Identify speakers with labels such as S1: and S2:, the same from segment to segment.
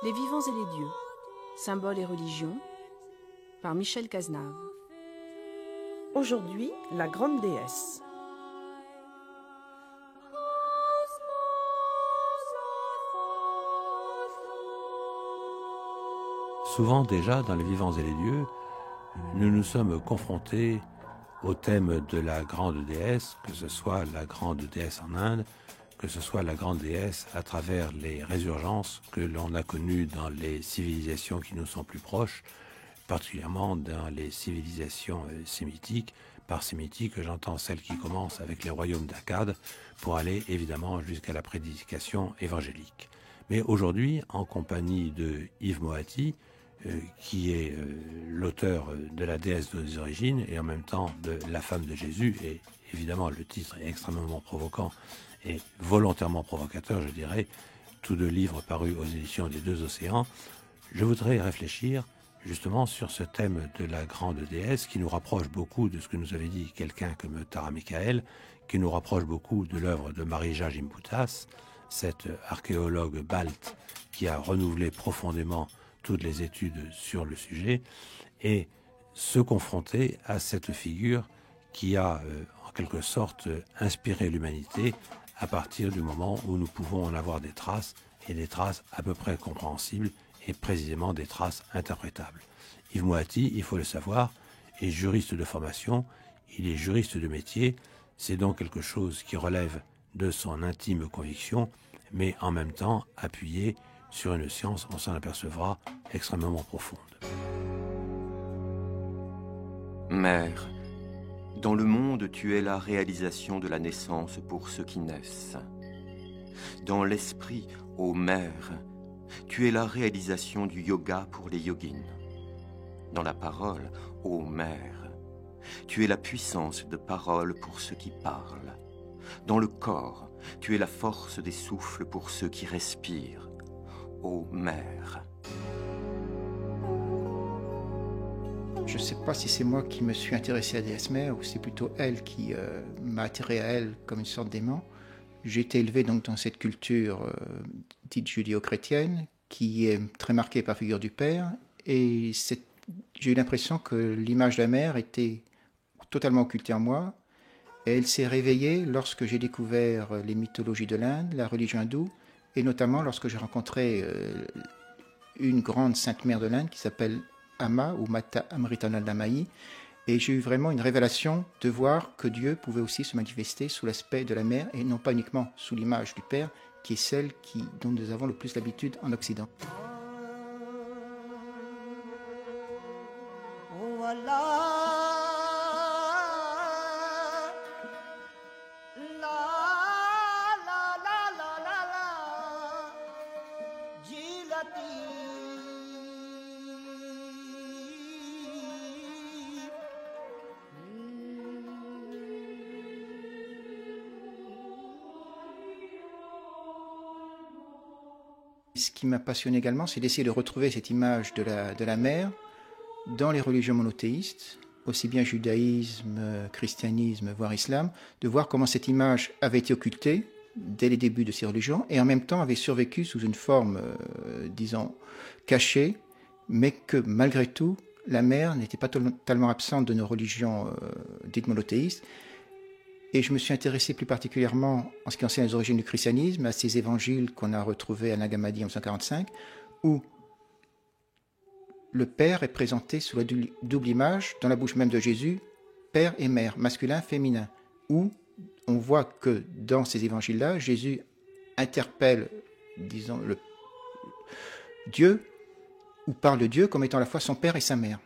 S1: Les vivants et les dieux, symboles et religions, par Michel Cazenave.
S2: Aujourd'hui, la grande déesse.
S3: Souvent déjà, dans les vivants et les dieux, nous nous sommes confrontés au thème de la grande déesse, que ce soit la grande déesse en Inde, que ce soit la grande déesse à travers les résurgences que l'on a connues dans les civilisations qui nous sont plus proches, particulièrement dans les civilisations sémitiques. Par sémitique, j'entends celles qui commencent avec les royaumes d'Akkad pour aller évidemment jusqu'à la prédication évangélique. Mais aujourd'hui, en compagnie de Yves Moati, qui est l'auteur de la déesse des origines et en même temps de la femme de Jésus, et évidemment le titre est extrêmement provoquant et volontairement provocateur, je dirais, tous deux livres parus aux éditions des Deux Océans, je voudrais réfléchir justement sur ce thème de la grande déesse qui nous rapproche beaucoup de ce que nous avait dit quelqu'un comme Tara Michael, qui nous rapproche beaucoup de l'œuvre de Marija Gimbutas, cette archéologue balte qui a renouvelé profondément toutes les études sur le sujet, et se confronter à cette figure qui a en quelque sorte inspiré l'humanité à partir du moment où nous pouvons en avoir des traces, et des traces à peu près compréhensibles, et précisément des traces interprétables. Yves Moati, il faut le savoir, est juriste de formation, il est juriste de métier, c'est donc quelque chose qui relève de son intime conviction, mais en même temps appuyé sur une science, on s'en apercevra, extrêmement profonde.
S4: Mère, dans le monde, tu es la réalisation de la naissance pour ceux qui naissent. Dans l'esprit, ô Mère, tu es la réalisation du yoga pour les yogines. Dans la parole, ô Mère, tu es la puissance de parole pour ceux qui parlent. Dans le corps, tu es la force des souffles pour ceux qui respirent. Ô Mère.
S5: Je ne sais pas si c'est moi qui me suis intéressé à déesse mère ou c'est plutôt elle qui m'a attiré à elle comme une sorte d'aimant. J'ai été élevé donc dans cette culture dite judéo-chrétienne qui est très marquée par la figure du Père, et j'ai eu l'impression que l'image de la mère était totalement occultée en moi, et elle s'est réveillée lorsque j'ai découvert les mythologies de l'Inde, la religion hindoue, et notamment lorsque j'ai rencontré une grande sainte mère de l'Inde qui s'appelle Amma ou Mata Amritananda Mahi, et j'ai eu vraiment une révélation de voir que Dieu pouvait aussi se manifester sous l'aspect de la mère et non pas uniquement sous l'image du Père, qui est celle dont nous avons le plus l'habitude en Occident.
S6: Oh Allah.
S5: Ce qui m'a passionné également, c'est d'essayer de retrouver cette image de la mère dans les religions monothéistes, aussi bien judaïsme, christianisme, voire islam, de voir comment cette image avait été occultée dès les débuts de ces religions et en même temps avait survécu sous une forme, disons, cachée, mais que malgré tout, la mère n'était pas totalement absente de nos religions dites monothéistes. Et je me suis intéressé plus particulièrement, en ce qui concerne les origines du christianisme, à ces évangiles qu'on a retrouvés à Nag Hammadi en 1945, où le Père est présenté sous la double image, dans la bouche même de Jésus, Père et Mère, masculin, féminin, où on voit que dans ces évangiles-là, Jésus interpelle, disons, le Dieu, ou parle de Dieu comme étant à la fois son Père et sa Mère.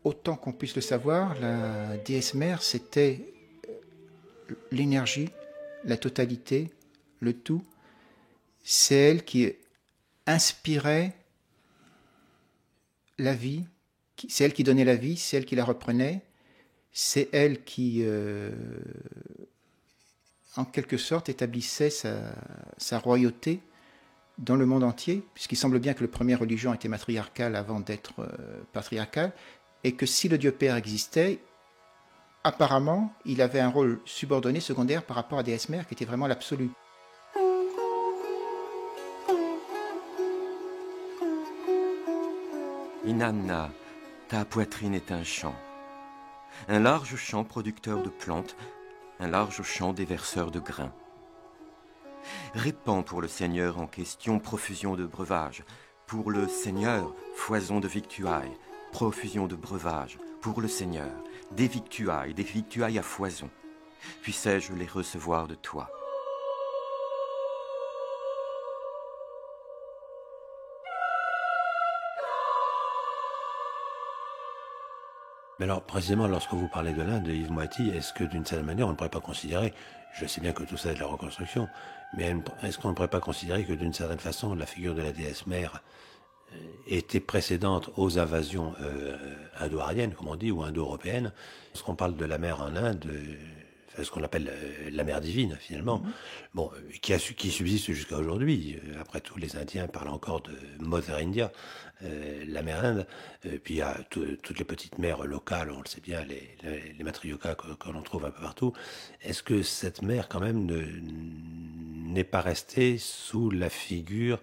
S5: Autant qu'on puisse le savoir, la déesse mère, c'était l'énergie, la totalité, le tout. C'est elle qui inspirait la vie c'est elle qui donnait la vie, c'est elle qui la reprenait, c'est elle qui, en quelque sorte, établissait sa royauté dans le monde entier, puisqu'il semble bien que la première religion était matriarcale avant d'être patriarcale, et que si le Dieu Père existait, apparemment, il avait un rôle subordonné, secondaire, par rapport à déesse mère, qui était vraiment l'absolu.
S4: Inanna, ta poitrine est un champ producteur de plantes, un large champ déverseur de grains. Répands pour le Seigneur en question profusion de breuvages, pour le Seigneur foison de victuailles, profusion de breuvages, pour le Seigneur des victuailles à foison. Puissais-je les recevoir de toi.
S3: Mais alors, précisément, lorsque vous parlez de l'Inde, Yves Moiti, est-ce que d'une certaine manière, on ne pourrait pas considérer, je sais bien que tout ça est de la reconstruction, mais est-ce qu'on ne pourrait pas considérer que d'une certaine façon, la figure de la déesse mère était précédente aux invasions indo-ariennes, comme on dit, ou indo-européennes? Lorsqu'on parle de la mer en Inde, ce qu'on appelle la mer divine, finalement, bon, qui subsiste jusqu'à aujourd'hui. Après tout, les Indiens parlent encore de Mother India, la mer Inde. Puis il y a toutes les petites mers locales, on le sait bien, les matryokas que l'on trouve un peu partout. Est-ce que cette mer, quand même, n'est pas restée sous la figure,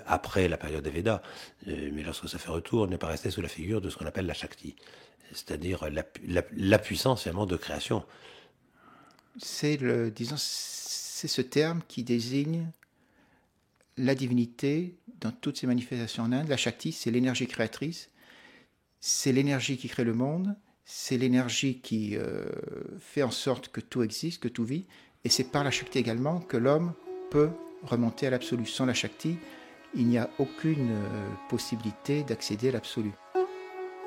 S3: après la période des Védas, mais lorsque ça fait retour, n'est pas restée sous la figure de ce qu'on appelle la Shakti, c'est-à-dire la puissance, finalement, de création?
S5: C'est ce terme qui désigne la divinité dans toutes ses manifestations en Inde. La Shakti, c'est l'énergie créatrice, c'est l'énergie qui crée le monde, c'est l'énergie qui fait en sorte que tout existe, que tout vit, et c'est par la Shakti également que l'homme peut remonter à l'absolu. Sans la Shakti, il n'y a aucune possibilité d'accéder à l'absolu.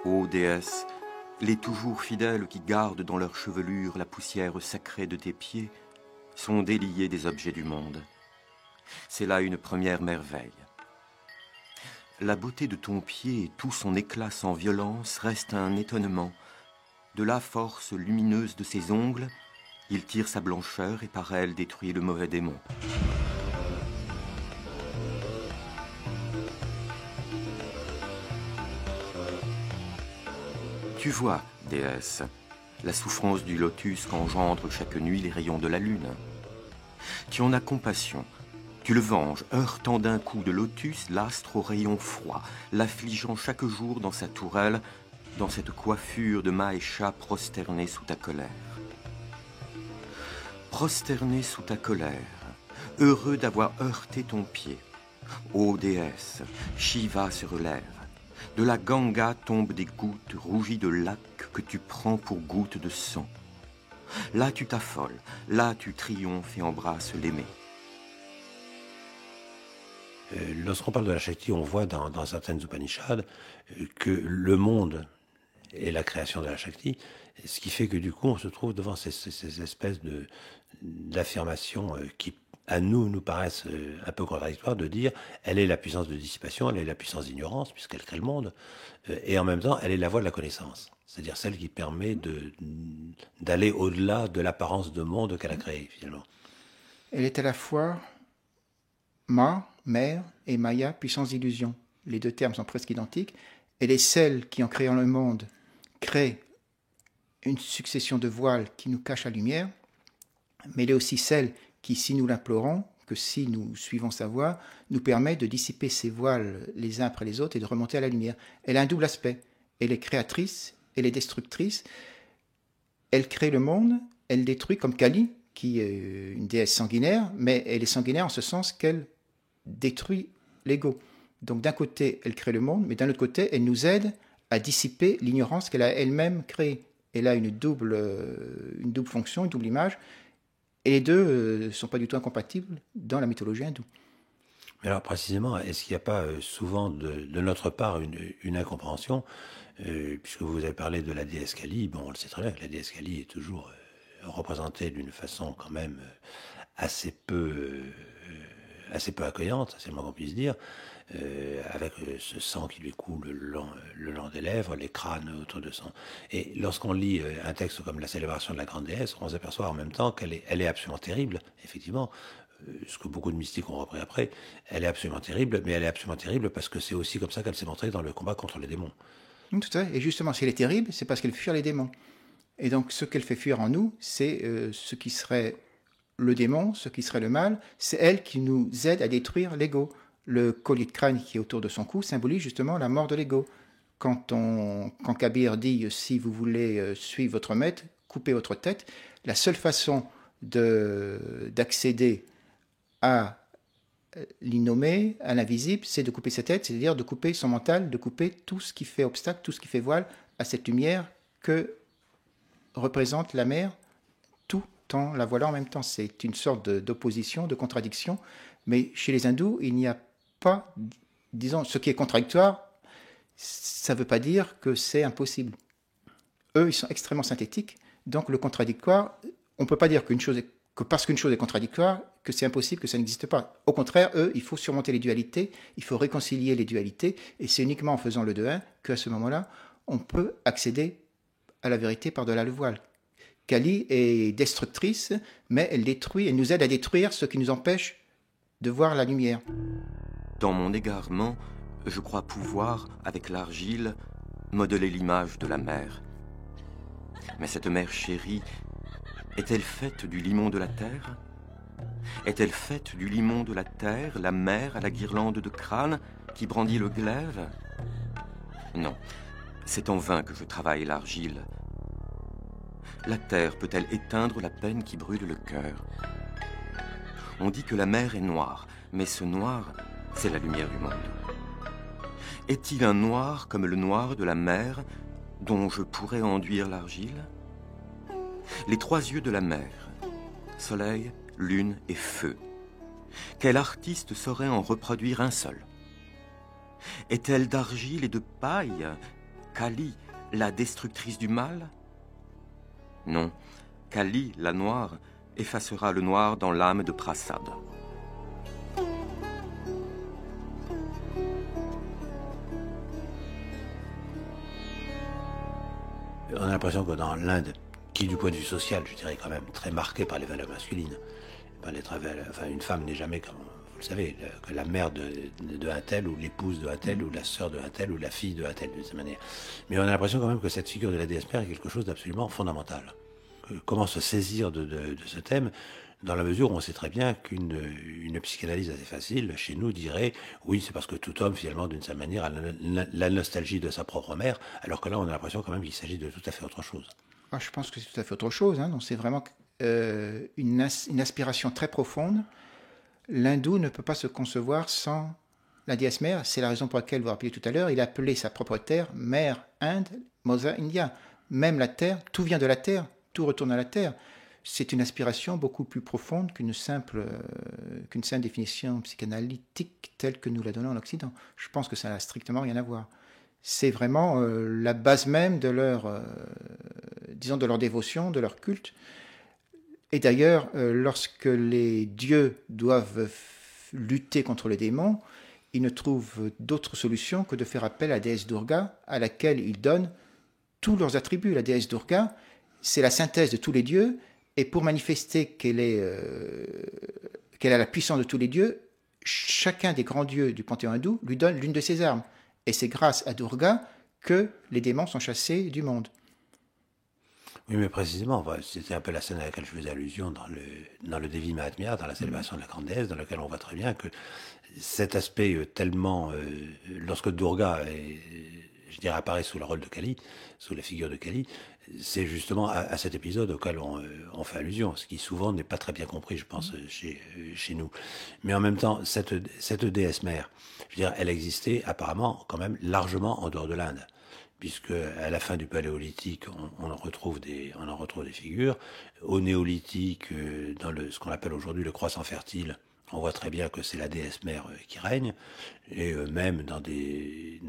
S4: Ô déesse, les toujours fidèles qui gardent dans leur chevelure la poussière sacrée de tes pieds sont déliés des objets du monde. C'est là une première merveille. La beauté de ton pied et tout son éclat sans violence reste un étonnement. De la force lumineuse de ses ongles, il tire sa blancheur et par elle détruit le mauvais démon. Tu vois, déesse, la souffrance du lotus qu'engendrent chaque nuit les rayons de la lune. Tu en as compassion, tu le venges, heurtant d'un coup de lotus l'astre aux rayons froids, l'affligeant chaque jour dans sa tourelle, dans cette coiffure de Mahécha prosternée sous ta colère. Prosterné sous ta colère, heureux d'avoir heurté ton pied. Ô déesse, Shiva se relève. De la Ganga tombent des gouttes rougies de lac que tu prends pour gouttes de sang. Là tu t'affoles, là tu triomphes et embrasses l'aimé.
S3: Lorsqu'on parle de la Shakti, on voit dans certaines Upanishads que le monde est la création de la Shakti, ce qui fait que du coup on se trouve devant ces espèces d'affirmations qui à nous paraissent un peu contradictoires, de dire elle est la puissance de dissipation, elle est la puissance d'ignorance puisqu'elle crée le monde, et en même temps elle est la voie de la connaissance, c'est-à-dire celle qui permet d'aller au-delà de l'apparence de monde qu'elle a créé finalement.
S5: Elle est à la fois Ma, mère, et Maya, puissance d'illusion. Les deux termes sont presque identiques. Elle est celle qui, en créant le monde, crée une succession de voiles qui nous cachent la lumière, mais elle est aussi celle qui, si nous l'implorons, que si nous suivons sa voie, nous permet de dissiper ces voiles les uns après les autres et de remonter à la lumière. Elle a un double aspect. Elle est créatrice, elle est destructrice. Elle crée le monde, elle détruit, comme Kali, qui est une déesse sanguinaire, mais elle est sanguinaire en ce sens qu'elle détruit l'ego. Donc d'un côté, elle crée le monde, mais d'un autre côté, elle nous aide à dissiper l'ignorance qu'elle a elle-même créée. Elle a une double fonction, une double image, et les deux ne sont pas du tout incompatibles dans la mythologie hindoue.
S3: Mais alors précisément, est-ce qu'il n'y a pas souvent de notre part une incompréhension, puisque vous avez parlé de la déesse Kali, bon, on le sait très bien que la déesse Kali est toujours représentée d'une façon quand même assez peu assez peu accueillante, c'est le moins qu'on puisse dire, avec ce sang qui lui coule le long des lèvres, les crânes autour de son... Et lorsqu'on lit un texte comme la célébration de la grande déesse, on s'aperçoit en même temps qu'elle est absolument terrible, effectivement, ce que beaucoup de mystiques ont repris après, elle est absolument terrible, mais elle est absolument terrible parce que c'est aussi comme ça qu'elle s'est montrée dans le combat contre les démons.
S5: Tout à fait. Et justement, si elle est terrible, c'est parce qu'elle fuit les démons. Et donc, ce qu'elle fait fuir en nous, c'est ce qui serait le démon, ce qui serait le mal, c'est elle qui nous aide à détruire l'ego. Le collier de crâne qui est autour de son cou symbolise justement la mort de l'ego. Quand Kabir dit « si vous voulez suivre votre maître, coupez votre tête », la seule façon d'accéder à l'innommé, à l'invisible, c'est de couper sa tête, c'est-à-dire de couper son mental, de couper tout ce qui fait obstacle, tout ce qui fait voile à cette lumière que représente la mer, tout en la voilant en même temps. C'est une sorte d'opposition, de contradiction, mais chez les hindous, il n'y a pas, disons, ce qui est contradictoire, ça ne veut pas dire que c'est impossible. Eux, ils sont extrêmement synthétiques, donc le contradictoire, on ne peut pas dire que parce qu'une chose est contradictoire, que c'est impossible, que ça n'existe pas. Au contraire, eux, il faut surmonter les dualités, il faut réconcilier les dualités, et c'est uniquement en faisant le 2-1 qu'à ce moment-là, on peut accéder à la vérité par-delà le voile. Kali est destructrice, mais elle détruit, elle nous aide à détruire ce qui nous empêche de voir la lumière.
S4: Dans mon égarement, je crois pouvoir, avec l'argile, modeler l'image de la mer. Mais cette mer chérie, est-elle faite du limon de la terre? Est-elle faite du limon de la terre, la mer à la guirlande de crâne qui brandit le glaive? Non, c'est en vain que je travaille l'argile. La terre peut-elle éteindre la peine qui brûle le cœur? On dit que la mer est noire, mais ce noir, c'est la lumière du monde. Est-il un noir comme le noir de la mer dont je pourrais enduire l'argile? Les trois yeux de la mer, soleil, lune et feu. Quel artiste saurait en reproduire un seul? Est-elle d'argile et de paille, Kali, la destructrice du mal? Non, Kali, la noire, effacera le noir dans l'âme de Prasad.
S3: On a l'impression que dans l'Inde, qui du point de vue social, je dirais quand même très marquée par les valeurs masculines, une femme n'est jamais, comme vous le savez, que la mère de un tel, ou l'épouse de un tel, ou la sœur de un tel, ou la fille de un tel, de cette manière. Mais on a l'impression quand même que cette figure de la déesse mère est quelque chose d'absolument fondamental. Comment se saisir de ce thème, dans la mesure où on sait très bien qu'une psychanalyse assez facile, chez nous, dirait « oui, c'est parce que tout homme, finalement, d'une certaine manière, a la nostalgie de sa propre mère », alors que là, on a l'impression quand même qu'il s'agit de tout à fait autre chose.
S5: Ah, je pense que c'est tout à fait autre chose. Donc c'est vraiment une aspiration très profonde. L'hindou ne peut pas se concevoir sans la déesse mère. C'est la raison pour laquelle, vous vous rappelez tout à l'heure, il a appelé sa propre terre Mère Inde, Mosa India. Même la terre, tout vient de la terre, tout retourne à la terre. C'est une aspiration beaucoup plus profonde qu'une simple définition psychanalytique telle que nous la donnons en Occident. Je pense que ça n'a strictement rien à voir. C'est vraiment la base même de leur dévotion, de leur culte. Et d'ailleurs, lorsque les dieux doivent lutter contre les démons, ils ne trouvent d'autre solution que de faire appel à la déesse Durga, à laquelle ils donnent tous leurs attributs. La déesse Durga, c'est la synthèse de tous les dieux, et pour manifester qu'elle a la puissance de tous les dieux, chacun des grands dieux du panthéon hindou lui donne l'une de ses armes. Et c'est grâce à Durga que les démons sont chassés du monde.
S3: Oui, mais précisément, c'était un peu la scène à laquelle je faisais allusion dans le Devi Mahatmya, dans la célébration de la grande déesse, dans laquelle on voit très bien que cet aspect tellement... lorsque Durga, je dirais, apparaît sous le rôle de Kali, sous la figure de Kali, c'est justement à cet épisode auquel on fait allusion, ce qui souvent n'est pas très bien compris, je pense, chez nous. Mais en même temps, cette déesse mère, je veux dire, elle existait apparemment quand même largement en dehors de l'Inde, puisque à la fin du paléolithique, on en retrouve des figures. Au néolithique, dans ce qu'on appelle aujourd'hui le croissant fertile, on voit très bien que c'est la déesse mère qui règne, et même dans des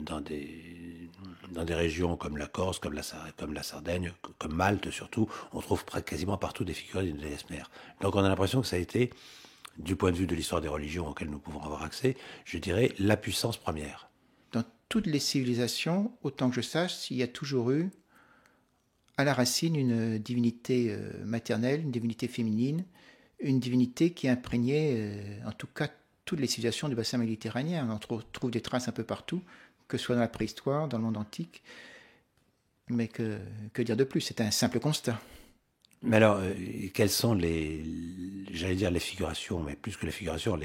S3: régions comme la Corse, comme la Sardaigne, comme Malte surtout, on trouve quasiment partout des figures d'une déesse mère. Donc on a l'impression que ça a été du point de vue de l'histoire des religions auxquelles nous pouvons avoir accès, je dirais la puissance première.
S5: Dans toutes les civilisations, autant que je sache, il y a toujours eu à la racine une divinité maternelle, une divinité féminine, une divinité qui imprégnait, en tout cas, toutes les civilisations du bassin méditerranéen. On en trouve des traces un peu partout, que ce soit dans la préhistoire, dans le monde antique. Mais que dire de plus? C'est un simple constat.
S3: Mais alors, quelles sont j'allais dire les figurations, mais plus que les figurations,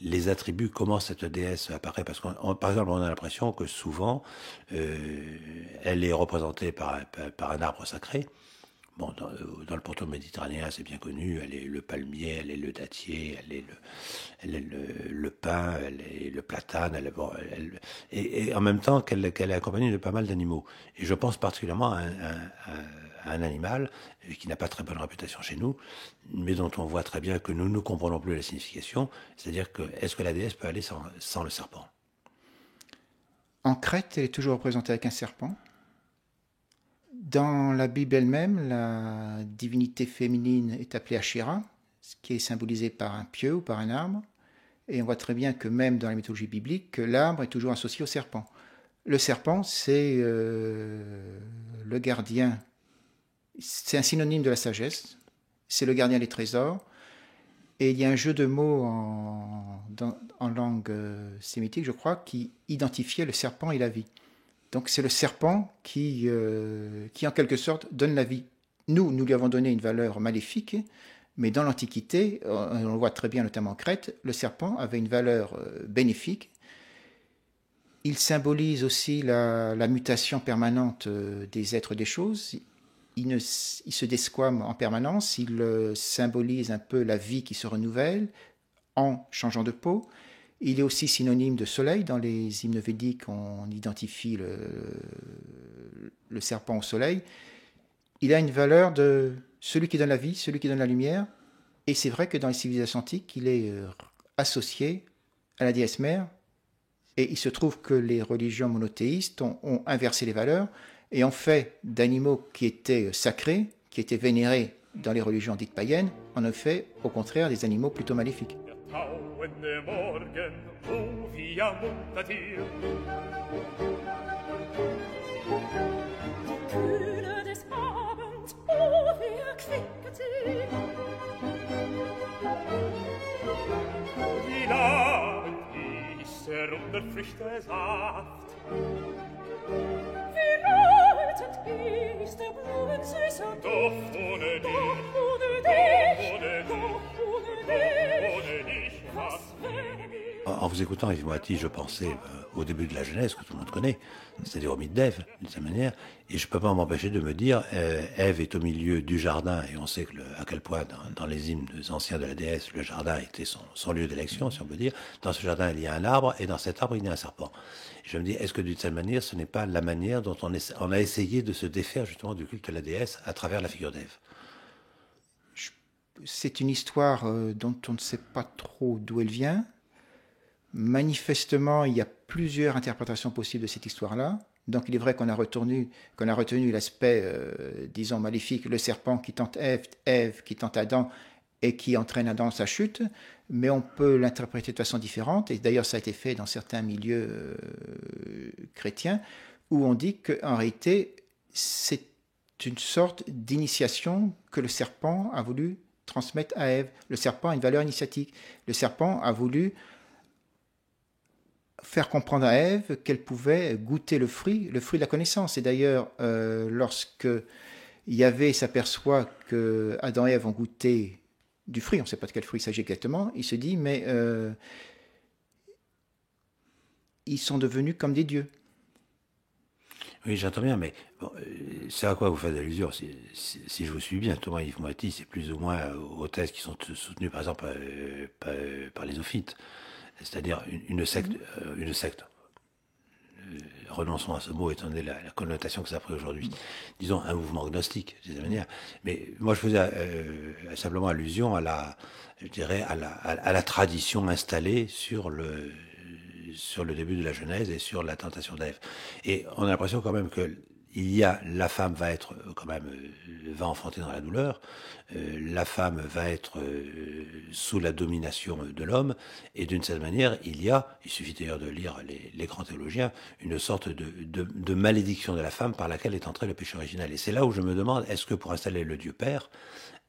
S3: les attributs, comment cette déesse apparaît? Parce que, par exemple, on a l'impression que souvent, elle est représentée par un arbre sacré. Bon, dans le pourtour méditerranéen, c'est bien connu, elle est le palmier, elle est le dattier, elle est le pin, elle est le platane, et en même temps qu'elle est accompagnée de pas mal d'animaux. Et je pense particulièrement à un animal qui n'a pas très bonne réputation chez nous, mais dont on voit très bien que nous ne comprenons plus la signification, c'est-à-dire que est-ce que la déesse peut aller sans le serpent?
S5: En Crète, elle est toujours représentée avec un serpent. Dans la Bible elle-même, la divinité féminine est appelée Asherah, ce qui est symbolisé par un pieu ou par un arbre. Et on voit très bien que même dans la mythologie biblique, l'arbre est toujours associé au serpent. Le serpent, c'est le gardien. C'est un synonyme de la sagesse. C'est le gardien des trésors. Et il y a un jeu de mots en langue sémitique, je crois, qui identifiait le serpent et la vie. Donc c'est le serpent qui, en quelque sorte, donne la vie. Nous lui avons donné une valeur maléfique, mais dans l'Antiquité, on le voit très bien, notamment en Crète, le serpent avait une valeur bénéfique. Il symbolise aussi la mutation permanente des êtres des choses. Il se desquame en permanence, il symbolise un peu la vie qui se renouvelle en changeant de peau. Il est aussi synonyme de soleil. Dans les hymnes védiques, on identifie le serpent au soleil. Il a une valeur de celui qui donne la vie, celui qui donne la lumière. Et c'est vrai que dans les civilisations antiques, il est associé à la déesse mère. Et il se trouve que les religions monothéistes ont inversé les valeurs et ont fait d'animaux qui étaient sacrés, qui étaient vénérés dans les religions dites païennes, en ont fait au contraire des animaux plutôt maléfiques.
S6: Tauende Morgen, wo via muntet ihr? Die Kühle des Abends, wo wir quicket ihr? Die Laben ist der Früchte Saft. Wie reutend ist der Blumen süßer Duft, ohne dich, ohne dich, ohne dich.
S3: En vous écoutant, Yves Moati, je pensais au début de la Genèse, que tout le monde connaît, c'est-à-dire au mythe d'Ève, d'une certaine manière, et je ne peux pas m'empêcher de me dire, Ève est au milieu du jardin, et on sait à quel point, dans les hymnes anciens de la déesse, le jardin était son lieu d'élection, si on peut dire. Dans ce jardin, il y a un arbre, et dans cet arbre, il y a un serpent. Et je me dis, est-ce que d'une certaine manière, ce n'est pas la manière dont on a essayé de se défaire justement du culte de la déesse à travers la figure d'Ève?
S5: C'est une histoire dont on ne sait pas trop d'où elle vient. Manifestement, il y a plusieurs interprétations possibles de cette histoire-là. Donc il est vrai qu'on a retenu l'aspect, disons, maléfique, le serpent qui tente Ève qui tente Adam et qui entraîne Adam dans sa chute, mais on peut l'interpréter de façon différente, et d'ailleurs ça a été fait dans certains milieux chrétiens, où on dit qu'en réalité, c'est une sorte d'initiation que le serpent a voulu transmettre à Ève. Le serpent a une valeur initiatique. Le serpent a voulu faire comprendre à Ève qu'elle pouvait goûter le fruit de la connaissance. Et d'ailleurs, lorsque Yahvé s'aperçoit que Adam et Ève ont goûté du fruit, on ne sait pas de quel fruit il s'agit exactement, il se dit, mais ils sont devenus comme des dieux.
S3: Oui, j'entends bien, mais bon, c'est à quoi vous faites allusion? Si je vous suis bien, Thomas Yves Moati, c'est plus ou moins aux thèses qui sont soutenues, par exemple, par les ophites, c'est-à-dire une secte. Renonçons à ce mot, étant donné la connotation que ça a pris aujourd'hui. Disons, un mouvement gnostique, de cette manière. Mais moi, je faisais simplement allusion à la tradition installée sur le début de la Genèse et sur la tentation d'Ève. Et on a l'impression quand même qu'il il y a la femme va être quand même va enfanter dans la douleur, la femme va être sous la domination de l'homme, et d'une certaine manière il suffit d'ailleurs de lire les grands théologiens, une sorte de malédiction de la femme par laquelle est entré le péché originel. Et c'est là où je me demande, est-ce que pour installer le Dieu Père,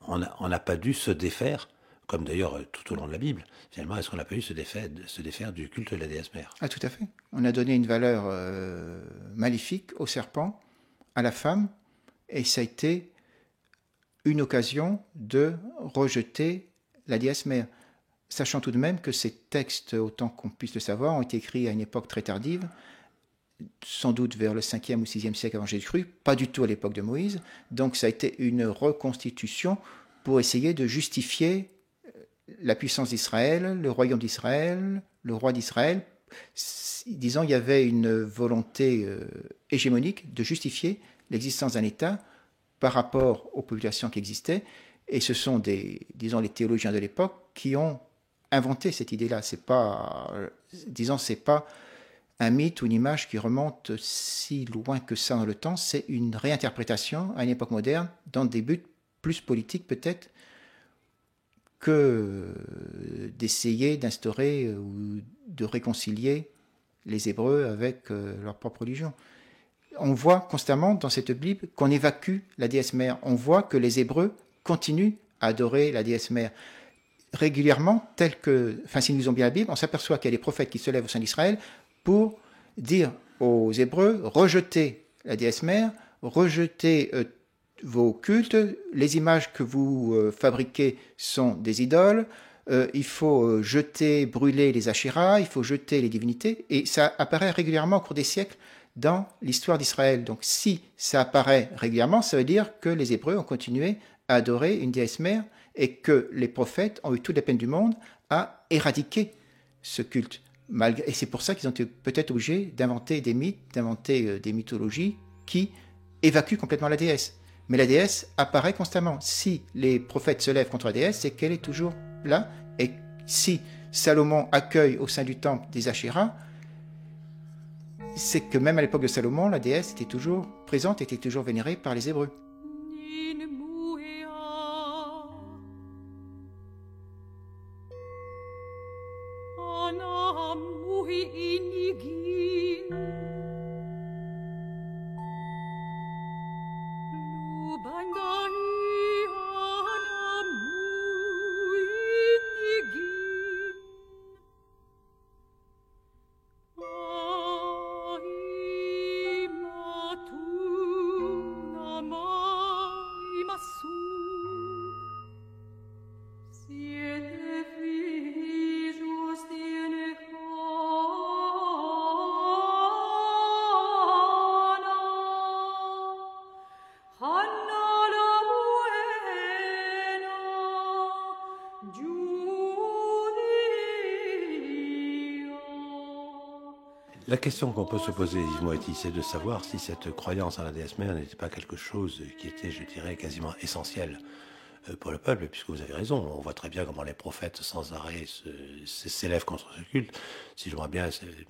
S3: on n'a pas dû se défaire, comme d'ailleurs tout au long de la Bible, finalement, est-ce qu'on n'a pas eu se défaire du culte de la déesse mère?
S5: Ah, tout à fait. On a donné une valeur maléfique au serpent, à la femme, et ça a été une occasion de rejeter la déesse mère. Sachant tout de même que ces textes, autant qu'on puisse le savoir, ont été écrits à une époque très tardive, sans doute vers le 5e ou 6e siècle avant Jésus-Christ, pas du tout à l'époque de Moïse. Donc ça a été une reconstitution pour essayer de justifier la puissance d'Israël, le royaume d'Israël, le roi d'Israël. Disons, il y avait une volonté hégémonique de justifier l'existence d'un État par rapport aux populations qui existaient. Et ce sont les théologiens de l'époque qui ont inventé cette idée-là. C'est pas un mythe ou une image qui remonte si loin que ça dans le temps. C'est une réinterprétation à une époque moderne dans des buts plus politiques peut-être que d'essayer d'instaurer ou de réconcilier les Hébreux avec leur propre religion. On voit constamment dans cette Bible qu'on évacue la déesse mère. On voit que les Hébreux continuent à adorer la déesse mère. Régulièrement, si nous lisons bien la Bible, on s'aperçoit qu'il y a des prophètes qui se lèvent au sein d'Israël pour dire aux Hébreux, rejetez la déesse mère, rejetez vos cultes, les images que vous fabriquez sont des idoles, il faut jeter, brûler les Ashéras, il faut jeter les divinités, et ça apparaît régulièrement au cours des siècles dans l'histoire d'Israël. Donc si ça apparaît régulièrement, ça veut dire que les Hébreux ont continué à adorer une déesse mère et que les prophètes ont eu toute la peine du monde à éradiquer ce culte. Et c'est pour ça qu'ils ont été peut-être obligés d'inventer des mythes, d'inventer des mythologies qui évacuent complètement la déesse. Mais la déesse apparaît constamment. Si les prophètes se lèvent contre la déesse, c'est qu'elle est toujours là. Et si Salomon accueille au sein du temple des Ashéras, c'est que même à l'époque de Salomon, la déesse était toujours présente, était toujours vénérée par les Hébreux.
S3: La question qu'on peut se poser, Yves Moetti, c'est de savoir si cette croyance en la déesse mère n'était pas quelque chose qui était, je dirais, quasiment essentiel pour le peuple, puisque vous avez raison, on voit très bien comment les prophètes sans arrêt s'élèvent contre ce culte. Si je me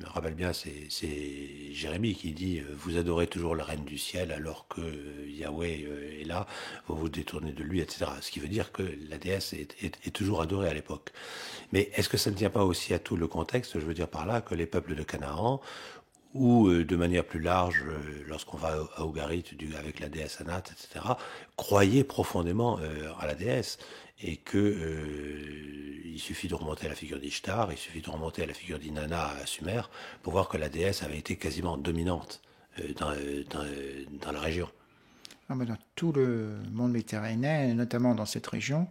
S3: rappelle bien, c'est Jérémie qui dit « Vous adorez toujours la reine du ciel alors que Yahweh est là, vous vous détournez de lui, etc. » Ce qui veut dire que la déesse est toujours adorée à l'époque. Mais est-ce que ça ne tient pas aussi à tout le contexte? Je veux dire par là que les peuples de Canaan, ou de manière plus large, lorsqu'on va à Ougarit avec la déesse Anat, etc., croyaient profondément à la déesse, et il suffit de remonter à la figure d'Ishtar, il suffit de remonter à la figure d'Inanna à Sumer, pour voir que la déesse avait été quasiment dominante dans la région.
S5: Dans tout le monde méditerranéen, notamment dans cette région,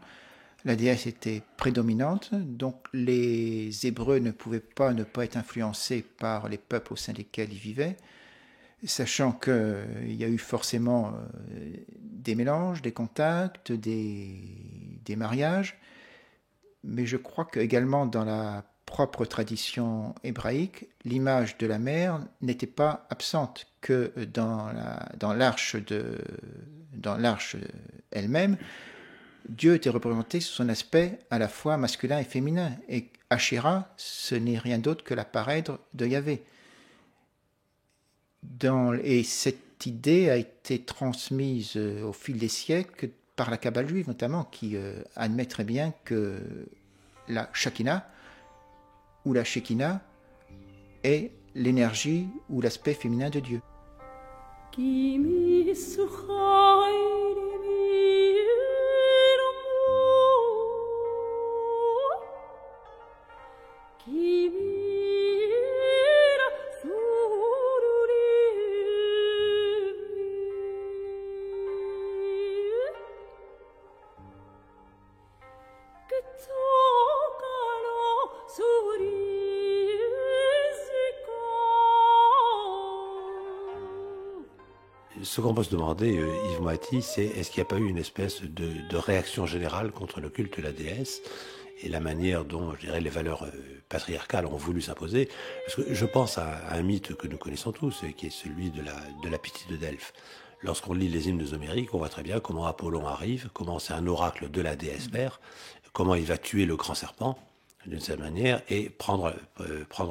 S5: la déesse était prédominante, donc les Hébreux ne pouvaient pas ne pas être influencés par les peuples au sein desquels ils vivaient, sachant qu'il y a eu forcément des mélanges, des contacts, des mariages, mais je crois qu'également dans la propre tradition hébraïque, l'image de la mère n'était pas absente, que dans l'arche elle-même, Dieu était représenté sous son aspect à la fois masculin et féminin. Et Ashéra, ce n'est rien d'autre que la parèdre de Yahvé. Et cette cette idée a été transmise au fil des siècles par la Kabbale juive notamment, qui admet très bien que la Shekinah ou la Shekinah est l'énergie ou l'aspect féminin de Dieu.
S3: Ce qu'on peut se demander, Yves Moati, c'est est-ce qu'il n'y a pas eu une espèce de réaction générale contre le culte de la déesse et la manière dont, je dirais, les valeurs patriarcales ont voulu s'imposer? Parce que je pense à un mythe que nous connaissons tous, qui est celui de la Pythie de Delphes. Lorsqu'on lit les hymnes homériques, on voit très bien comment Apollon arrive, comment c'est un oracle de la déesse mère, comment il va tuer le grand serpent, d'une certaine manière, et prendre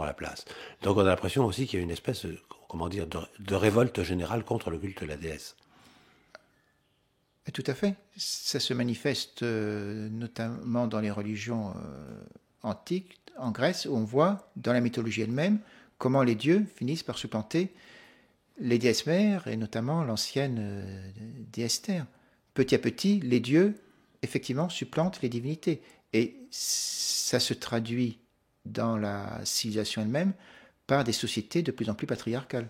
S3: la place. Donc on a l'impression aussi qu'il y a une espèce, comment dire, de révolte générale contre le culte de la déesse.
S5: Tout à fait. Ça se manifeste notamment dans les religions antiques, en Grèce, où on voit, dans la mythologie elle-même, comment les dieux finissent par supplanter les déesses mères, et notamment l'ancienne déesse Terre. Petit à petit, les dieux, effectivement, supplantent les divinités. Et ça se traduit dans la civilisation elle-même par des sociétés de plus en plus patriarcales.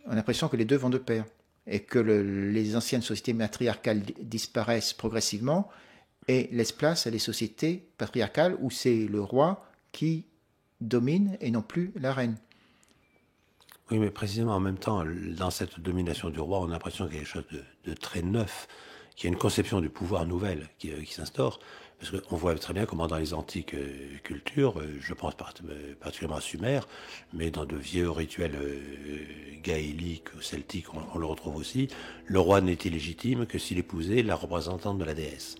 S5: On a l'impression que les deux vont de pair, et que les anciennes sociétés matriarcales disparaissent progressivement et laissent place à des sociétés patriarcales où c'est le roi qui domine et non plus la reine.
S3: Oui, mais précisément en même temps, dans cette domination du roi, on a l'impression qu'il y a quelque chose de très neuf, qu'il y a une conception du pouvoir nouvelle qui s'instaure. Parce qu'on voit très bien comment dans les antiques cultures, je pense particulièrement à Sumer, mais dans de vieux rituels gaéliques ou celtiques, on le retrouve aussi, le roi n'était légitime que s'il épousait la représentante de la déesse.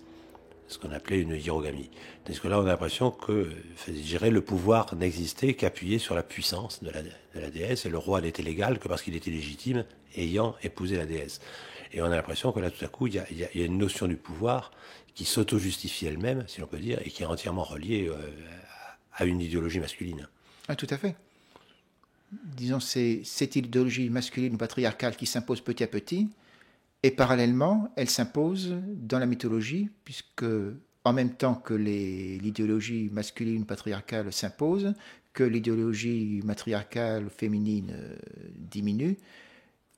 S3: Ce qu'on appelait une hiérogamie. Parce que là, on a l'impression que, je dirais, le pouvoir n'existait qu'appuyé sur la puissance de la déesse, et le roi n'était légal que parce qu'il était légitime, ayant épousé la déesse. Et on a l'impression que là, tout à coup, il y a une notion du pouvoir qui s'auto-justifie elle-même, si l'on peut dire, et qui est entièrement reliée à une idéologie masculine.
S5: Ah, tout à fait. Disons, c'est cette idéologie masculine ou patriarcale qui s'impose petit à petit, et parallèlement, elle s'impose dans la mythologie, puisque en même temps que l'idéologie masculine patriarcale s'impose, que l'idéologie matriarcale féminine diminue,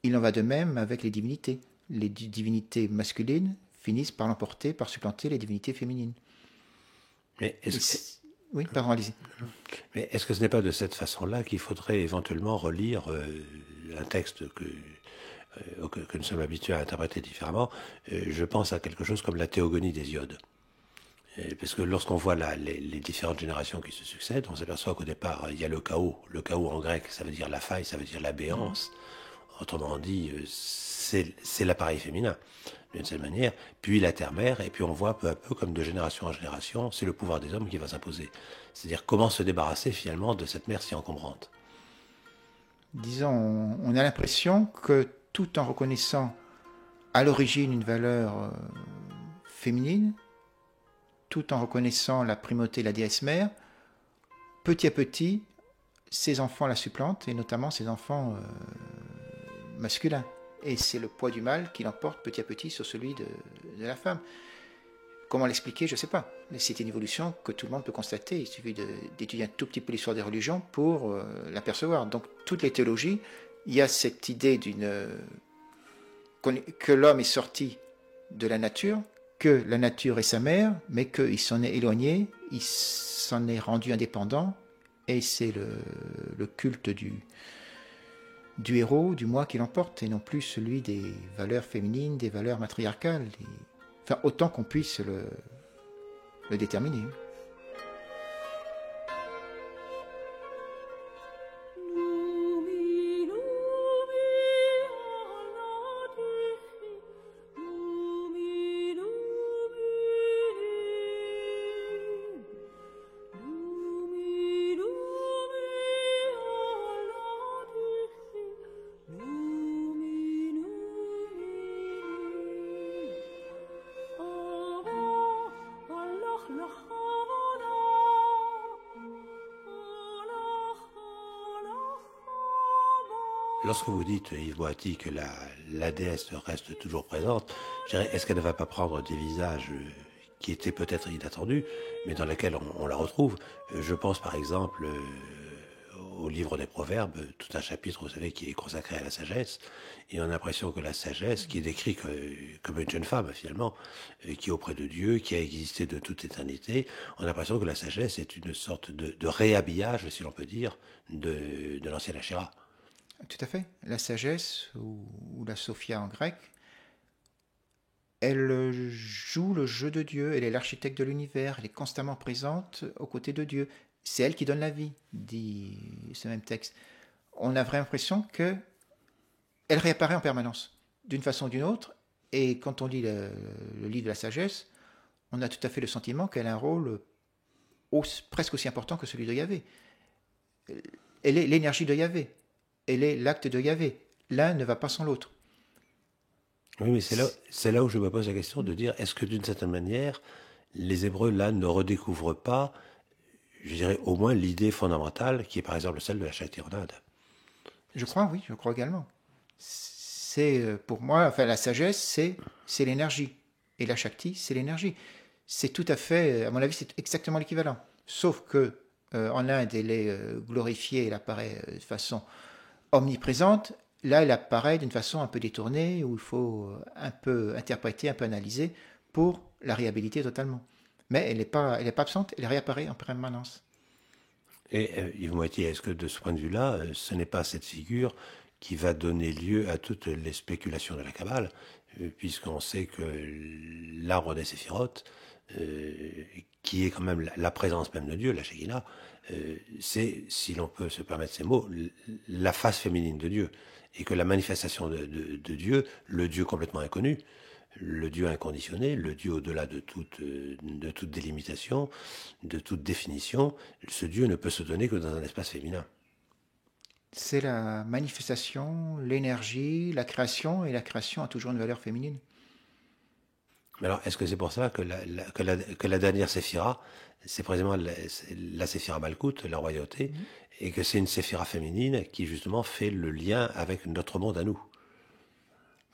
S5: il en va de même avec les divinités. Les divinités masculines finissent par l'emporter, par supplanter les divinités féminines.
S3: Mais
S5: oui, pardon, allez-y.
S3: Mais est-ce que ce n'est pas de cette façon-là qu'il faudrait éventuellement relire un texte que nous sommes habitués à interpréter différemment? Je pense à quelque chose comme la théogonie d'Hésiode. Parce que lorsqu'on voit les différentes générations qui se succèdent, on s'aperçoit qu'au départ, il y a le chaos. Le chaos en grec, ça veut dire la faille, ça veut dire la béance. Autrement dit, c'est l'appareil féminin, d'une certaine manière. Puis la terre-mère, et puis on voit peu à peu, comme de génération en génération, c'est le pouvoir des hommes qui va s'imposer. C'est-à-dire comment se débarrasser finalement de cette mère si encombrante.
S5: Disons, on a l'impression que tout en reconnaissant à l'origine une valeur féminine, tout en reconnaissant la primauté de la déesse mère, petit à petit, ses enfants la supplantent, et notamment ses enfants masculins. Et c'est le poids du mal qui l'emporte petit à petit sur celui de la femme. Comment l'expliquer, je ne sais pas. Mais c'est une évolution que tout le monde peut constater. Il suffit d'étudier un tout petit peu l'histoire des religions pour l'apercevoir. Donc, toutes les théologies, il y a cette idée que l'homme est sorti de la nature, que la nature est sa mère, mais qu'il s'en est éloigné, il s'en est rendu indépendant, et c'est le culte du héros, du moi qui l'emporte, et non plus celui des valeurs féminines, des valeurs matriarcales. Enfin, autant qu'on puisse le déterminer.
S3: Lorsque vous dites, Yves Boati, que la déesse reste toujours présente, je dirais, est-ce qu'elle ne va pas prendre des visages qui étaient peut-être inattendus, mais dans lesquels on la retrouve? Je pense par exemple au livre des Proverbes, tout un chapitre, vous savez, qui est consacré à la sagesse, et on a l'impression que la sagesse, qui est décrite comme une jeune femme finalement, qui est auprès de Dieu, qui a existé de toute éternité, on a l'impression que la sagesse est une sorte de réhabillage, si l'on peut dire, de l'ancienne Ashéra.
S5: Tout à fait. La sagesse, ou la Sophia en grec, elle joue le jeu de Dieu, elle est l'architecte de l'univers, elle est constamment présente aux côtés de Dieu. C'est elle qui donne la vie, dit ce même texte. On a vraiment l'impression qu'elle réapparaît en permanence, d'une façon ou d'une autre, et quand on lit le livre de la sagesse, on a tout à fait le sentiment qu'elle a un rôle presque aussi important que celui de Yahvé. Elle est l'énergie de Yahvé, elle est l'acte de Yahvé. L'un ne va pas sans l'autre.
S3: Oui, mais c'est là où je me pose la question de dire, est-ce que d'une certaine manière, les Hébreux, là, ne redécouvrent pas, je dirais, au moins l'idée fondamentale, qui est par exemple celle de la Shakti en Inde?
S5: Je crois, oui, je crois également. C'est, pour moi, enfin, la sagesse, c'est l'énergie. Et la Shakti, c'est l'énergie. C'est tout à fait, à mon avis, c'est exactement l'équivalent. Sauf que en Inde, elle est glorifiée, elle apparaît de façon omniprésente. Là, elle apparaît d'une façon un peu détournée, où il faut un peu interpréter, un peu analyser pour la réhabiliter totalement. Mais elle n'est pas absente, elle réapparaît en permanence.
S3: Et Yves Moitié, est-ce que de ce point de vue-là, ce n'est pas cette figure qui va donner lieu à toutes les spéculations de la Kabbale, puisqu'on sait que l'arbre des Séphiroth, qui est quand même la présence même de Dieu, la Shekinah, c'est, si l'on peut se permettre ces mots, la face féminine de Dieu. Et que la manifestation de Dieu, le Dieu complètement inconnu, le Dieu inconditionné, le Dieu au-delà de toute délimitation, de toute définition, ce Dieu ne peut se donner que dans un espace féminin.
S5: C'est la manifestation, l'énergie, la création, et la création a toujours une valeur féminine.
S3: Mais alors, est-ce que c'est pour ça que la dernière séphira, c'est précisément la séphira Malkout, la royauté, et que c'est une séphira féminine qui justement fait le lien avec notre monde à nous?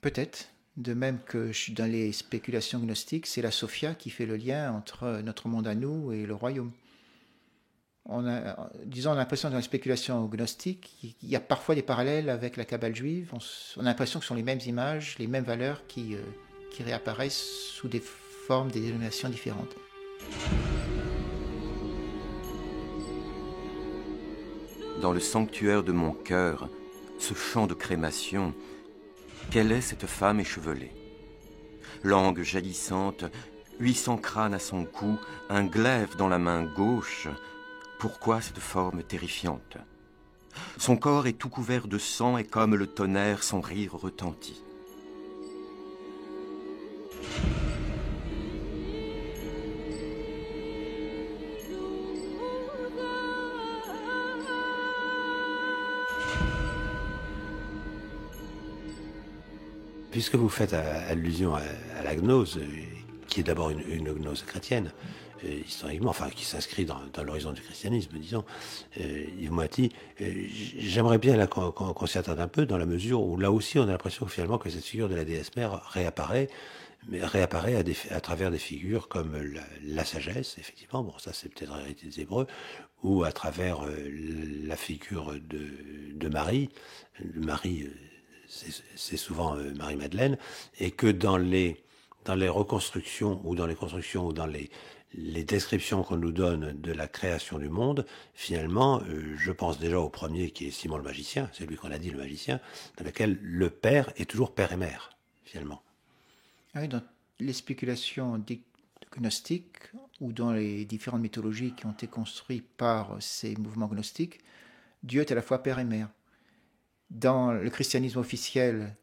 S5: Peut-être. De même que dans les spéculations gnostiques, c'est la Sophia qui fait le lien entre notre monde à nous et le royaume. On a l'impression dans les spéculations gnostiques, il y a parfois des parallèles avec la Kabbale juive. On a l'impression que ce sont les mêmes images, les mêmes valeurs qui réapparaissent sous des formes, des dénominations différentes.
S4: Dans le sanctuaire de mon cœur, ce champ de crémation, quelle est cette femme échevelée? Langue jaillissante, 800 crânes à son cou, un glaive dans la main gauche. Pourquoi cette forme terrifiante? Son corps est tout couvert de sang et comme le tonnerre, son rire retentit.
S3: Puisque vous faites allusion à la gnose, qui est d'abord une gnose chrétienne, historiquement, enfin qui s'inscrit dans l'horizon du christianisme, disons, Yves Moiti, j'aimerais bien là qu'on s'y attarde un peu, dans la mesure où là aussi on a l'impression finalement que cette figure de la déesse mère réapparaît à travers des figures comme la sagesse, effectivement, bon ça c'est peut-être hérité des Hébreux, ou à travers la figure de Marie. Marie, c'est souvent Marie-Madeleine, et que dans les reconstructions, ou dans les constructions, ou dans les descriptions qu'on nous donne de la création du monde, finalement, je pense déjà au premier qui est Simon le magicien, c'est lui qu'on a dit le magicien, dans lequel le père est toujours père et mère, finalement.
S5: Ah oui, dans les spéculations gnostiques, ou dans les différentes mythologies qui ont été construites par ces mouvements gnostiques, Dieu est à la fois père et mère. Dans le christianisme officiel,